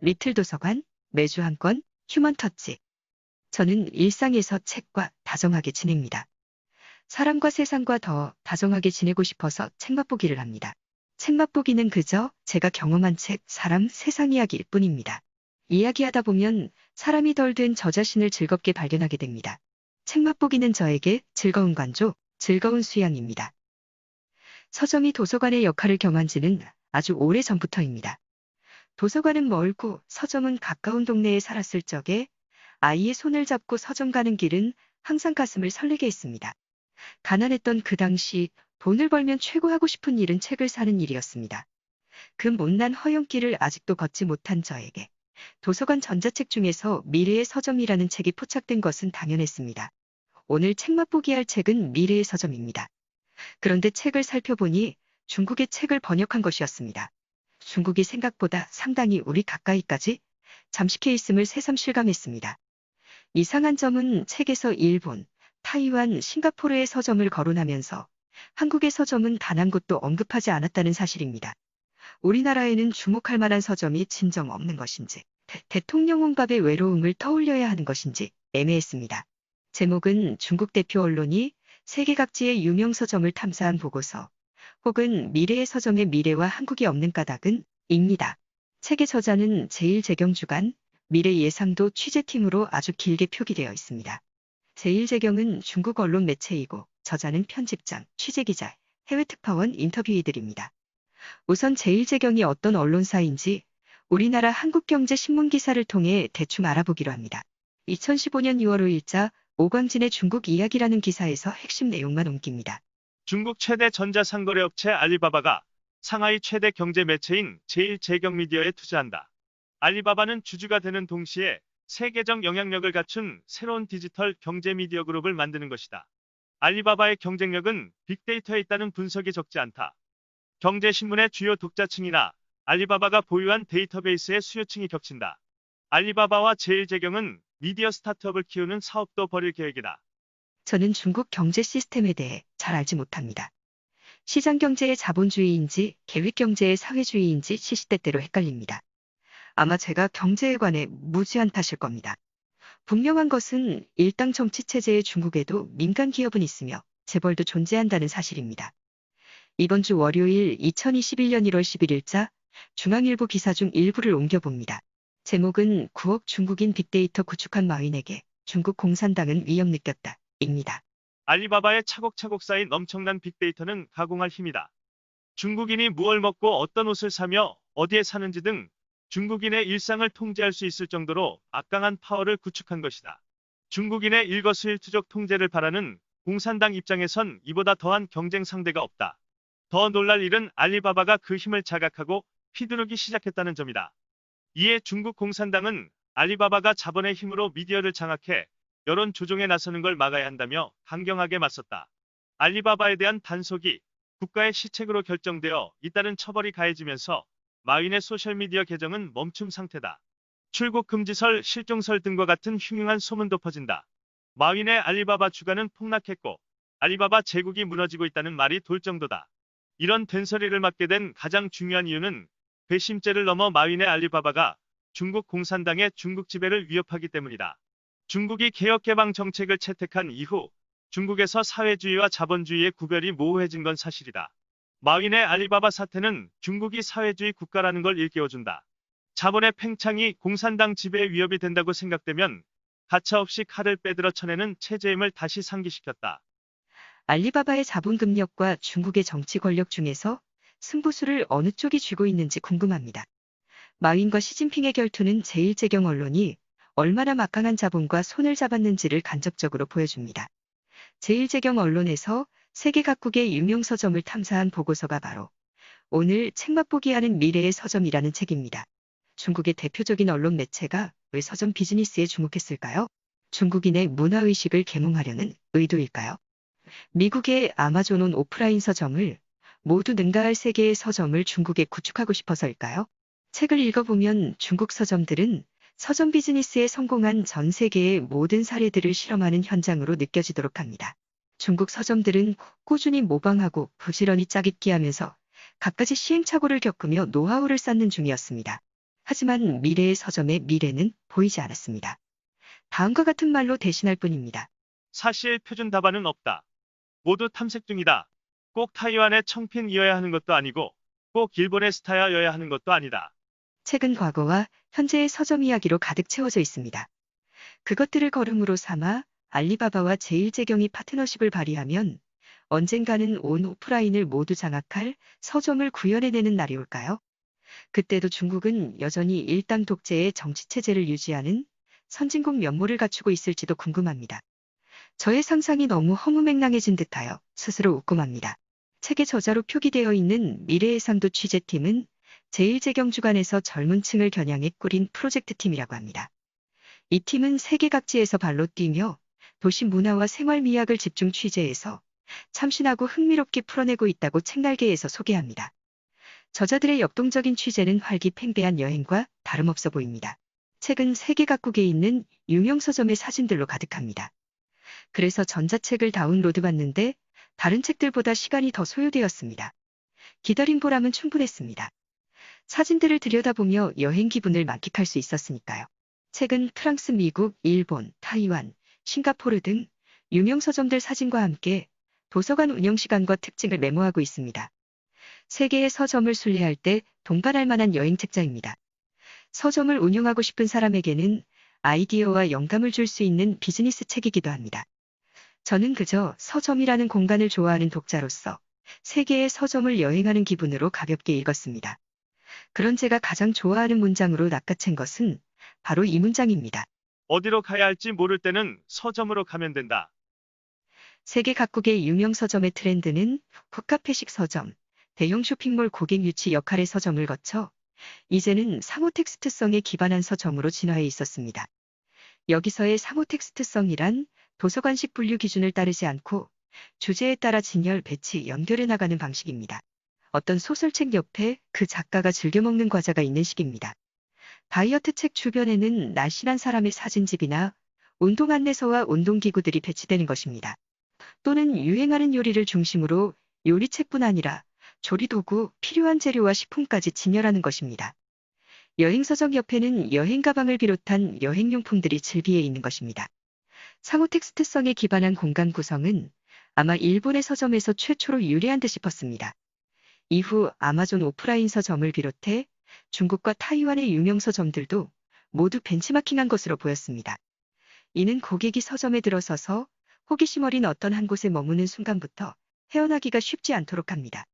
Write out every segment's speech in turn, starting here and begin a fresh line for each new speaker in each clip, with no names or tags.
리틀 도서관, 매주 한 권, 휴먼 터치. 저는 일상에서 책과 다정하게 지냅니다. 사람과 세상과 더 다정하게 지내고 싶어서 책 맛보기를 합니다. 책 맛보기는 그저 제가 경험한 책, 사람, 세상 이야기일 뿐입니다. 이야기하다 보면 사람이 덜 된 저 자신을 즐겁게 발견하게 됩니다. 책 맛보기는 저에게 즐거운 관조, 즐거운 수양입니다. 서점이 도서관의 역할을 겸한 지는 아주 오래 전부터입니다. 도서관은 멀고 서점은 가까운 동네에 살았을 적에 아이의 손을 잡고 서점 가는 길은 항상 가슴을 설레게 했습니다. 가난했던 그 당시 돈을 벌면 최고 하고 싶은 일은 책을 사는 일이었습니다. 그 못난 허영길을 아직도 걷지 못한 저에게 도서관 전자책 중에서 미래의 서점이라는 책이 포착된 것은 당연했습니다. 오늘 책 맛보기 할 책은 미래의 서점입니다. 그런데 책을 살펴보니 중국의 책을 번역한 것이었습니다. 중국이 생각보다 상당히 우리 가까이까지 잠식해 있음을 새삼 실감했습니다. 이상한 점은 책에서 일본, 타이완, 싱가포르의 서점을 거론하면서 한국의 서점은 단 한 곳도 언급하지 않았다는 사실입니다. 우리나라에는 주목할 만한 서점이 진정 없는 것인지, 대통령 혼밥의 외로움을 떠올려야 하는 것인지 애매했습니다. 제목은 중국 대표 언론이 세계 각지의 유명 서점을 탐사한 보고서, 혹은 미래의 서점의 미래와 한국이 없는 까닭은 입니다. 책의 저자는 제1재경주간 미래예상도 취재팀으로 아주 길게 표기되어 있습니다. 제1재경은 중국 언론 매체이고 저자는 편집장, 취재기자, 해외 특파원 인터뷰이들입니다. 우선 제1재경이 어떤 언론사인지 우리나라 한국경제신문 기사를 통해 대충 알아보기로 합니다. 2015년 6월 5일자 오광진의 중국 이야기라는 기사에서 핵심 내용만 옮깁니다.
중국 최대 전자상거래 업체 알리바바가 상하이 최대 경제 매체인 제1재경미디어에 투자한다. 알리바바는 주주가 되는 동시에 세계적 영향력을 갖춘 새로운 디지털 경제 미디어 그룹을 만드는 것이다. 알리바바의 경쟁력은 빅데이터에 있다는 분석이 적지 않다. 경제신문의 주요 독자층이나 알리바바가 보유한 데이터베이스의 수요층이 겹친다. 알리바바와 제1재경은 미디어 스타트업을 키우는 사업도 벌일 계획이다.
저는 중국 경제 시스템에 대해 잘 알지 못합니다. 시장 경제의 자본주의인지 계획 경제의 사회주의인지 시시때때로 헷갈립니다. 아마 제가 경제에 관해 무지한 탓일 겁니다. 분명한 것은 일당 정치 체제의 중국에도 민간 기업은 있으며 재벌도 존재한다는 사실입니다. 이번 주 월요일 2021년 1월 11일자 중앙일보 기사 중 일부를 옮겨봅니다. 제목은 9억 중국인 빅데이터 구축한 마윈에게 중국 공산당은 위협 느꼈다. 입니다.
알리바바의 차곡차곡 쌓인 엄청난 빅데이터는 가공할 힘이다. 중국인이 무얼 먹고 어떤 옷을 사며 어디에 사는지 등 중국인의 일상을 통제할 수 있을 정도로 막강한 파워를 구축한 것이다. 중국인의 일거수일투족 통제를 바라는 공산당 입장에선 이보다 더한 경쟁 상대가 없다. 더 놀랄 일은 알리바바가 그 힘을 자각하고 휘두르기 시작했다는 점이다. 이에 중국 공산당은 알리바바가 자본의 힘으로 미디어를 장악해 여론 조종에 나서는 걸 막아야 한다며 강경하게 맞섰다. 알리바바에 대한 단속이 국가의 시책으로 결정되어 잇따른 처벌이 가해지면서 마윈의 소셜미디어 계정은 멈춤 상태다. 출국 금지설, 실종설 등과 같은 흉흉한 소문도 퍼진다. 마윈의 알리바바 주가는 폭락했고 알리바바 제국이 무너지고 있다는 말이 돌 정도다. 이런 된소리를 맡게 된 가장 중요한 이유는 괘씸죄를 넘어 마윈의 알리바바가 중국 공산당의 중국 지배를 위협하기 때문이다. 중국이 개혁개방 정책을 채택한 이후 중국에서 사회주의와 자본주의의 구별이 모호해진 건 사실이다. 마윈의 알리바바 사태는 중국이 사회주의 국가라는 걸 일깨워준다. 자본의 팽창이 공산당 지배에 위협이 된다고 생각되면 가차없이 칼을 빼들어 쳐내는 체제의 힘을 다시 상기시켰다.
알리바바의 자본 금력과 중국의 정치 권력 중에서 승부수를 어느 쪽이 쥐고 있는지 궁금합니다. 마윈과 시진핑의 결투는 제1재경 언론이 얼마나 막강한 자본과 손을 잡았는지를 간접적으로 보여줍니다. 제1재경 언론에서 세계 각국의 유명 서점을 탐사한 보고서가 바로 오늘 책 맛보기 하는 미래의 서점이라는 책입니다. 중국의 대표적인 언론 매체가 왜 서점 비즈니스에 주목했을까요? 중국인의 문화의식을 계몽하려는 의도일까요? 미국의 아마존온 오프라인 서점을 모두 능가할 세계의 서점을 중국에 구축하고 싶어서일까요? 책을 읽어보면 중국 서점들은 서점 비즈니스에 성공한 전 세계의 모든 사례들을 실험하는 현장으로 느껴지도록 합니다. 중국 서점들은 꾸준히 모방하고 부지런히 짜깁기 하면서 갖가지 시행착오를 겪으며 노하우를 쌓는 중이었습니다. 하지만 미래의 서점의 미래는 보이지 않았습니다. 다음과 같은 말로 대신할 뿐입니다.
사실 표준 답안은 없다. 모두 탐색 중이다. 꼭 타이완의 청핀이어야 하는 것도 아니고 꼭 일본의 스타야여야 하는 것도 아니다.
책은 과거와 현재의 서점 이야기로 가득 채워져 있습니다. 그것들을 걸음으로 삼아 알리바바와 제1제경이 파트너십을 발휘하면 언젠가는 온 오프라인을 모두 장악할 서점을 구현해내는 날이 올까요? 그때도 중국은 여전히 일당 독재의 정치체제를 유지하는 선진국 면모를 갖추고 있을지도 궁금합니다. 저의 상상이 너무 허무맹랑해진 듯하여 스스로 웃고 맙니다. 책의 저자로 표기되어 있는 미래의 상도 취재팀은 제1제경 주간에서 젊은 층을 겨냥해 꾸린 프로젝트 팀이라고 합니다. 이 팀은 세계 각지에서 발로 뛰며 도시 문화와 생활 미학을 집중 취재해서 참신하고 흥미롭게 풀어내고 있다고 책날개에서 소개합니다. 저자들의 역동적인 취재는 활기팽배한 여행과 다름없어 보입니다. 책은 세계 각국에 있는 유명 서점의 사진들로 가득합니다. 그래서 전자책을 다운로드받는데 다른 책들보다 시간이 더 소요되었습니다. 기다린 보람은 충분했습니다. 사진들을 들여다보며 여행 기분을 만끽할 수 있었으니까요. 책은 프랑스, 미국, 일본, 타이완, 싱가포르 등 유명 서점들 사진과 함께 도서관 운영 시간과 특징을 메모하고 있습니다. 세계의 서점을 순례할 때 동반할 만한 여행 책자입니다. 서점을 운영하고 싶은 사람에게는 아이디어와 영감을 줄 수 있는 비즈니스 책이기도 합니다. 저는 그저 서점이라는 공간을 좋아하는 독자로서 세계의 서점을 여행하는 기분으로 가볍게 읽었습니다. 그런 제가 가장 좋아하는 문장으로 낚아챈 것은 바로 이 문장입니다.
어디로 가야 할지 모를 때는 서점으로 가면 된다.
세계 각국의 유명 서점의 트렌드는 국카페식 서점, 대형 쇼핑몰 고객 유치 역할의 서점을 거쳐 이제는 상호 텍스트성에 기반한 서점으로 진화해 있었습니다. 여기서의 상호 텍스트성이란 도서관식 분류 기준을 따르지 않고 주제에 따라 진열, 배치, 연결해 나가는 방식입니다. 어떤 소설책 옆에 그 작가가 즐겨 먹는 과자가 있는 식입니다. 다이어트 책 주변에는 날씬한 사람의 사진집이나 운동 안내서와 운동기구들이 배치되는 것입니다. 또는 유행하는 요리를 중심으로 요리책뿐 아니라 조리도구, 필요한 재료와 식품까지 진열하는 것입니다. 여행서점 옆에는 여행 가방을 비롯한 여행용품들이 즐비해 있는 것입니다. 상호 텍스트성에 기반한 공간 구성은 아마 일본의 서점에서 최초로 유래한 듯 싶었습니다. 이후 아마존 오프라인 서점을 비롯해 중국과 타이완의 유명 서점들도 모두 벤치마킹한 것으로 보였습니다. 이는 고객이 서점에 들어서서 호기심 어린 어떤 한 곳에 머무는 순간부터 헤어나기가 쉽지 않도록 합니다.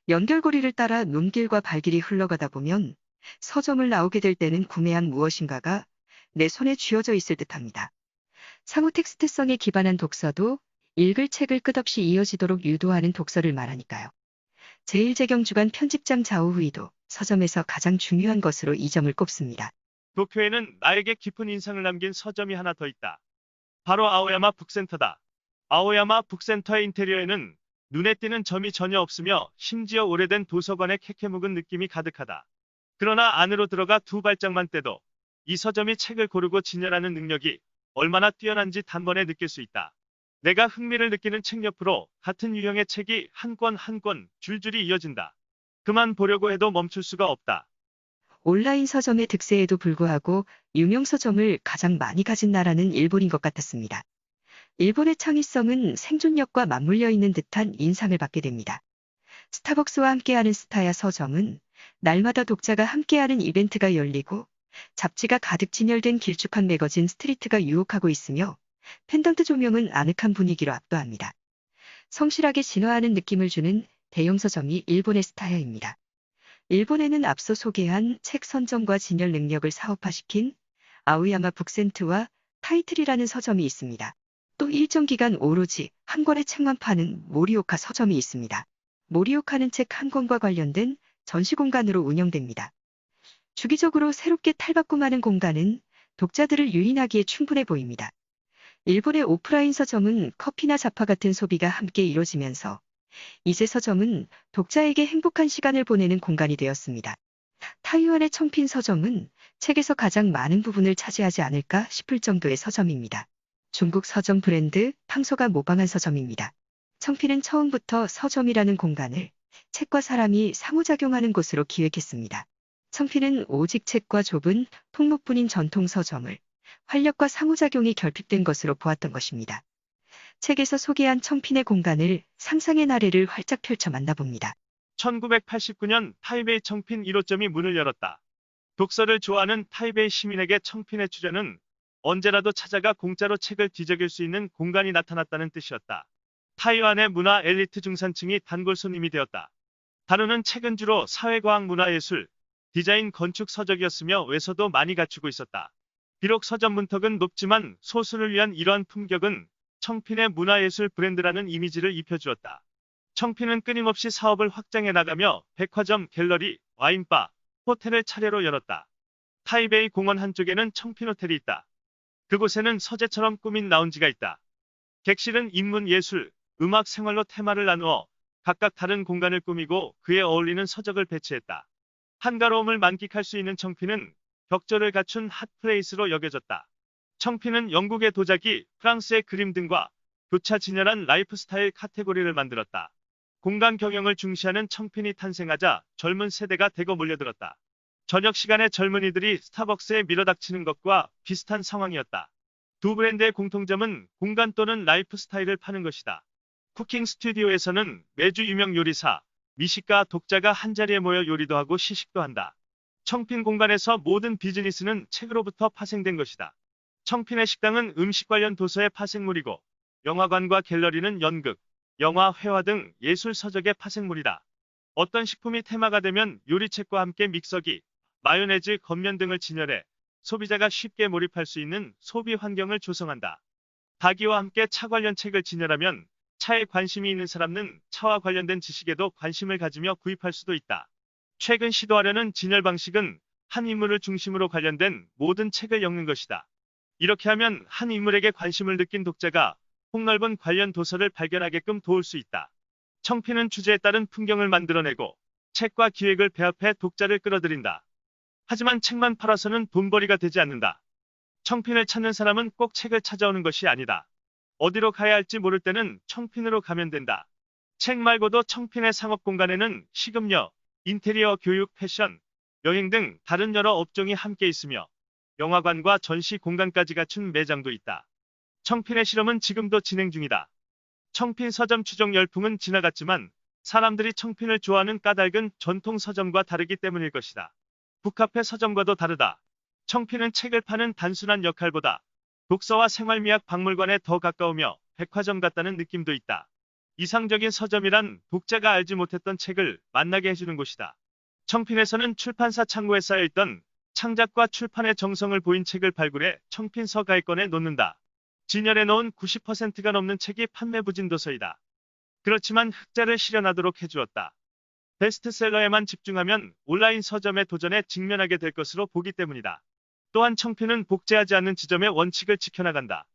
연결고리를 따라 눈길과 발길이 흘러가다 보면 서점을 나오게 될 때는 구매한 무엇인가가 내 손에 쥐어져 있을 듯합니다. 상호 텍스트성에 기반한 독서도 읽을 책을 끝없이 이어지도록 유도하는 독서를 말하니까요. 제1제경 주간 편집장 자오후이도 서점에서 가장 중요한 것으로 이 점을 꼽습니다.
도쿄에는 나에게 깊은 인상을 남긴 서점이 하나 더 있다. 바로 아오야마 북센터다. 아오야마 북센터의 인테리어에는 눈에 띄는 점이 전혀 없으며 심지어 오래된 도서관의 캐캐묵은 느낌이 가득하다. 그러나 안으로 들어가 두 발짝만 떼도 이 서점이 책을 고르고 진열하는 능력이 얼마나 뛰어난지 단번에 느낄 수 있다. 내가 흥미를 느끼는 책 옆으로 같은 유형의 책이 한 권 한 권 줄줄이 이어진다. 그만 보려고 해도 멈출 수가 없다.
온라인 서점의 득세에도 불구하고 유명 서점을 가장 많이 가진 나라는 일본인 것 같았습니다. 일본의 창의성은 생존력과 맞물려 있는 듯한 인상을 받게 됩니다. 스타벅스와 함께하는 스타야 서점은 날마다 독자가 함께하는 이벤트가 열리고 잡지가 가득 진열된 길쭉한 매거진 스트리트가 유혹하고 있으며 펜던트 조명은 아늑한 분위기로 압도합니다. 성실하게 진화하는 느낌을 주는 대형 서점이 일본의 스타야입니다. 일본에는 앞서 소개한 책 선정과 진열 능력을 사업화시킨 아오야마 북센트와 타이틀이라는 서점이 있습니다. 또 일정 기간 오로지 한 권의 책만 파는 모리오카 서점이 있습니다. 모리오카는 책 한 권과 관련된 전시 공간으로 운영됩니다. 주기적으로 새롭게 탈바꿈하는 공간은 독자들을 유인하기에 충분해 보입니다. 일본의 오프라인 서점은 커피나 잡화 같은 소비가 함께 이루어지면서 이제 서점은 독자에게 행복한 시간을 보내는 공간이 되었습니다. 타이완의 청핀 서점은 책에서 가장 많은 부분을 차지하지 않을까 싶을 정도의 서점입니다. 중국 서점 브랜드 팡소가 모방한 서점입니다. 청핀은 처음부터 서점이라는 공간을 책과 사람이 상호작용하는 곳으로 기획했습니다. 청피는 오직 책과 좁은 통로뿐인 전통 서점을 활력과 상호작용이 결핍된 것으로 보았던 것입니다. 책에서 소개한 청핀의 공간을 상상의 나래를 활짝 펼쳐 만나봅니다.
1989년 타이베이 청핀 1호점이 문을 열었다. 독서를 좋아하는 타이베이 시민에게 청핀의 출현은 언제라도 찾아가 공짜로 책을 뒤적일 수 있는 공간이 나타났다는 뜻이었다. 타이완의 문화 엘리트 중산층이 단골 손님이 되었다. 다루는 책은 주로 사회과학 문화예술, 디자인 건축 서적이었으며 외서도 많이 갖추고 있었다. 비록 서점 문턱은 높지만 소수를 위한 이러한 품격은 청핀의 문화예술 브랜드라는 이미지를 입혀주었다. 청핀은 끊임없이 사업을 확장해 나가며 백화점, 갤러리, 와인바, 호텔을 차례로 열었다. 타이베이 공원 한쪽에는 청핀 호텔이 있다. 그곳에는 서재처럼 꾸민 라운지가 있다. 객실은 인문 예술, 음악 생활로 테마를 나누어 각각 다른 공간을 꾸미고 그에 어울리는 서적을 배치했다. 한가로움을 만끽할 수 있는 청핀은 격조를 갖춘 핫플레이스로 여겨졌다. 청핀은 영국의 도자기, 프랑스의 그림 등과 교차 진열한 라이프스타일 카테고리를 만들었다. 공간 경영을 중시하는 청핀이 탄생하자 젊은 세대가 대거 몰려들었다. 저녁 시간에 젊은이들이 스타벅스에 밀어닥치는 것과 비슷한 상황이었다. 두 브랜드의 공통점은 공간 또는 라이프스타일을 파는 것이다. 쿠킹 스튜디오에서는 매주 유명 요리사, 미식가, 독자가 한자리에 모여 요리도 하고 시식도 한다. 청핀 공간에서 모든 비즈니스는 책으로부터 파생된 것이다. 청핀의 식당은 음식 관련 도서의 파생물이고 영화관과 갤러리는 연극, 영화, 회화 등 예술 서적의 파생물이다. 어떤 식품이 테마가 되면 요리책과 함께 믹서기, 마요네즈, 겉면 등을 진열해 소비자가 쉽게 몰입할 수 있는 소비 환경을 조성한다. 다기와 함께 차 관련 책을 진열하면 차에 관심이 있는 사람은 차와 관련된 지식에도 관심을 가지며 구입할 수도 있다. 최근 시도하려는 진열 방식은 한 인물을 중심으로 관련된 모든 책을 엮는 것이다. 이렇게 하면 한 인물에게 관심을 느낀 독자가 폭넓은 관련 도서를 발견하게끔 도울 수 있다. 청핀은 주제에 따른 풍경을 만들어내고 책과 기획을 배합해 독자를 끌어들인다. 하지만 책만 팔아서는 돈벌이가 되지 않는다. 청핀을 찾는 사람은 꼭 책을 찾아오는 것이 아니다. 어디로 가야 할지 모를 때는 청핀으로 가면 된다. 책 말고도 청핀의 상업 공간에는 식음료, 인테리어, 교육, 패션, 여행 등 다른 여러 업종이 함께 있으며 영화관과 전시 공간까지 갖춘 매장도 있다. 청핀의 실험은 지금도 진행 중이다. 청핀 서점 추종 열풍은 지나갔지만 사람들이 청핀을 좋아하는 까닭은 전통 서점과 다르기 때문일 것이다. 북카페 서점과도 다르다. 청핀은 책을 파는 단순한 역할보다 독서와 생활미학 박물관에 더 가까우며 백화점 같다는 느낌도 있다. 이상적인 서점이란 독자가 알지 못했던 책을 만나게 해주는 곳이다. 청핀에서는 출판사 창고에 쌓여있던 창작과 출판의 정성을 보인 책을 발굴해 청핀 서가액권에 놓는다. 진열해 놓은 90%가 넘는 책이 판매 부진 도서이다. 그렇지만 흑자를 실현하도록 해주었다. 베스트셀러에만 집중하면 온라인 서점의 도전에 직면하게 될 것으로 보기 때문이다. 또한 청핀은 복제하지 않는 지점의 원칙을 지켜나간다.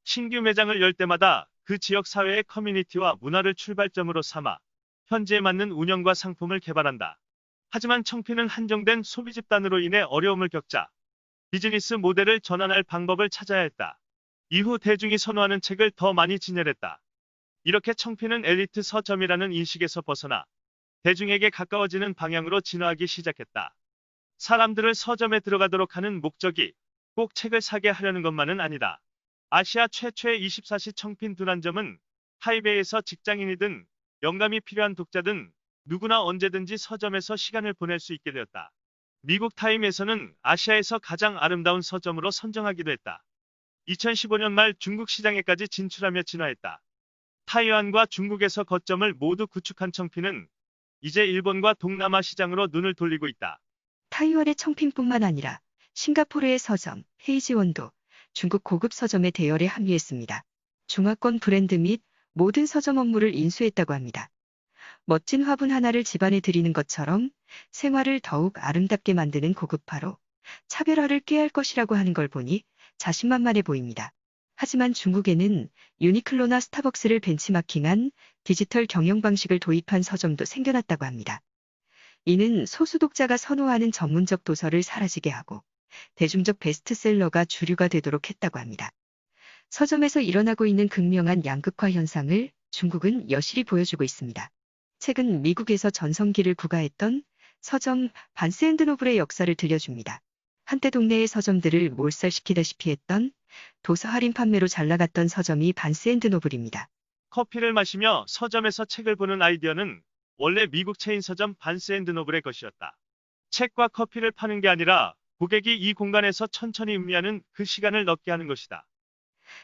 신규 매장을 열 때마다 그 지역 사회의 커뮤니티와 문화를 출발점으로 삼아 현지에 맞는 운영과 상품을 개발한다. 하지만 청핀은 한정된 소비 집단으로 인해 어려움을 겪자 비즈니스 모델을 전환할 방법을 찾아야 했다. 이후 대중이 선호하는 책을 더 많이 진열했다. 이렇게 청핀은 엘리트 서점이라는 인식에서 벗어나 대중에게 가까워지는 방향으로 진화하기 시작했다. 사람들을 서점에 들어가도록 하는 목적이 꼭 책을 사게 하려는 것만은 아니다. 아시아 최초의 24시 청핀 dun안점은 타이베이에서 직장인이든 영감이 필요한 독자든 누구나 언제든지 서점에서 시간을 보낼 수 있게 되었다. 미국 타임에서는 아시아에서 가장 아름다운 서점으로 선정하기도 했다. 2015년 말 중국 시장에까지 진출하며 진화했다. 타이완과 중국에서 거점을 모두 구축한 청핀은 이제 일본과 동남아 시장으로 눈을 돌리고 있다.
타이완의 청핀뿐만 아니라 싱가포르의 서점, 헤이지원도 중국 고급 서점의 대열에 합류했습니다. 중화권 브랜드 및 모든 서점 업무를 인수했다고 합니다. 멋진 화분 하나를 집안에 들이는 것처럼 생활을 더욱 아름답게 만드는 고급화로 차별화를 꾀할 것이라고 하는 걸 보니 자신만만해 보입니다. 하지만 중국에는 유니클로나 스타벅스를 벤치마킹한 디지털 경영 방식을 도입한 서점도 생겨났다고 합니다. 이는 소수 독자가 선호하는 전문적 도서를 사라지게 하고 대중적 베스트셀러가 주류가 되도록 했다고 합니다. 서점에서 일어나고 있는 극명한 양극화 현상을 중국은 여실히 보여주고 있습니다. 책은 미국에서 전성기를 구가했던 서점 반스앤드노블의 역사를 들려줍니다. 한때 동네의 서점들을 몰살시키다시피 했던 도서 할인 판매로 잘 나갔던 서점이 반스앤드노블입니다.
커피를 마시며 서점에서 책을 보는 아이디어는 원래 미국 체인 서점 반스앤드노블의 것이었다. 책과 커피를 파는 게 아니라 고객이 이 공간에서 천천히 음미하는 그 시간을 넣게 하는 것이다.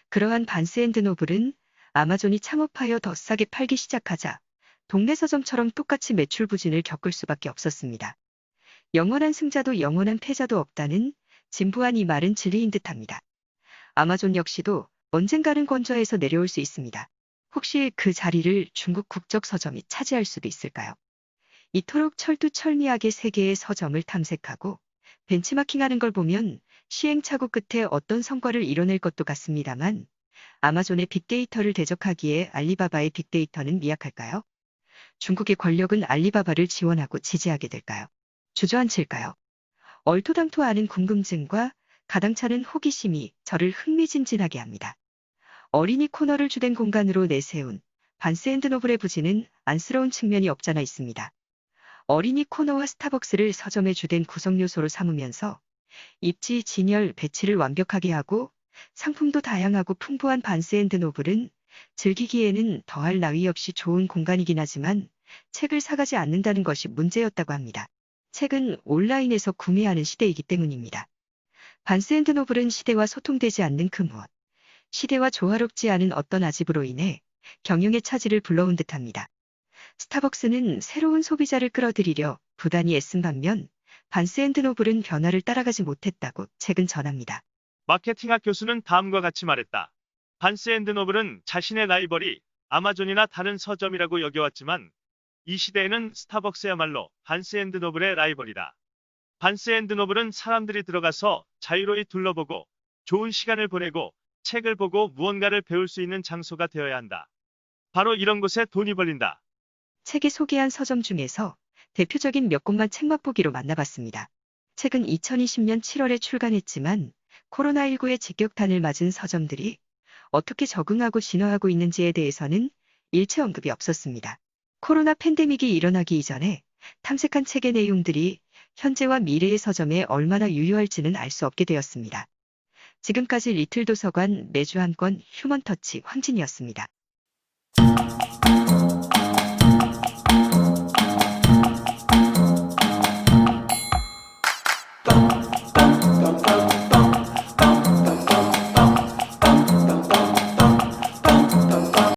그러한 반스앤드노블은 아마존이 창업하여 더 싸게 팔기 시작하자 동네 서점처럼 똑같이 매출 부진을 겪을 수밖에 없었습니다. 영원한 승자도 영원한 패자도 없다는 진부한 이 말은 진리인 듯합니다. 아마존 역시도 언젠가는 건조해서 내려올 수 있습니다. 혹시 그 자리를 중국 국적 서점이 차지할 수도 있을까요? 이토록 철두철미하게 세계의 서점을 탐색하고 벤치마킹하는 걸 보면 시행착오 끝에 어떤 성과를 이뤄낼 것도 같습니다만 아마존의 빅데이터를 대적하기에 알리바바의 빅데이터는 미약할까요? 중국의 권력은 알리바바를 지원하고 지지하게 될까요? 주저앉힐까요? 얼토당토하는 궁금증과 가당차는 호기심이 저를 흥미진진하게 합니다. 어린이 코너를 주된 공간으로 내세운 반스앤드노블의 부지는 안쓰러운 측면이 없잖아 있습니다. 어린이 코너와 스타벅스를 서점의 주된 구성 요소로 삼으면서 입지, 진열, 배치를 완벽하게 하고 상품도 다양하고 풍부한 반스앤드노블은 즐기기에는 더할 나위 없이 좋은 공간이긴 하지만 책을 사가지 않는다는 것이 문제였다고 합니다. 책은 온라인에서 구매하는 시대이기 때문입니다. 반스앤드노블은 시대와 소통되지 않는 그 무엇, 시대와 조화롭지 않은 어떤 아집으로 인해 경영의 차질을 불러온 듯합니다. 스타벅스는 새로운 소비자를 끌어들이려 부단히 애쓴 반면 반스앤드노블은 변화를 따라가지 못했다고 책은 전합니다.
마케팅학 교수는 다음과 같이 말했다. 반스앤드노블은 자신의 라이벌이 아마존이나 다른 서점이라고 여겨왔지만 이 시대에는 스타벅스야말로 반스앤드노블의 라이벌이다. 반스앤드노블은 사람들이 들어가서 자유로이 둘러보고 좋은 시간을 보내고 책을 보고 무언가를 배울 수 있는 장소가 되어야 한다. 바로 이런 곳에 돈이 벌린다.
책에 소개한 서점 중에서 대표적인 몇 곳만 책 맛보기로 만나봤습니다. 책은 2020년 7월에 출간했지만 코로나19의 직격탄을 맞은 서점들이 어떻게 적응하고 진화하고 있는지에 대해서는 일체 언급이 없었습니다. 코로나 팬데믹이 일어나기 이전에 탐색한 책의 내용들이 현재와 미래의 서점에 얼마나 유효할지는 알 수 없게 되었습니다. 지금까지 리틀 도서관 매주 한 권 휴먼터치 황진이었습니다.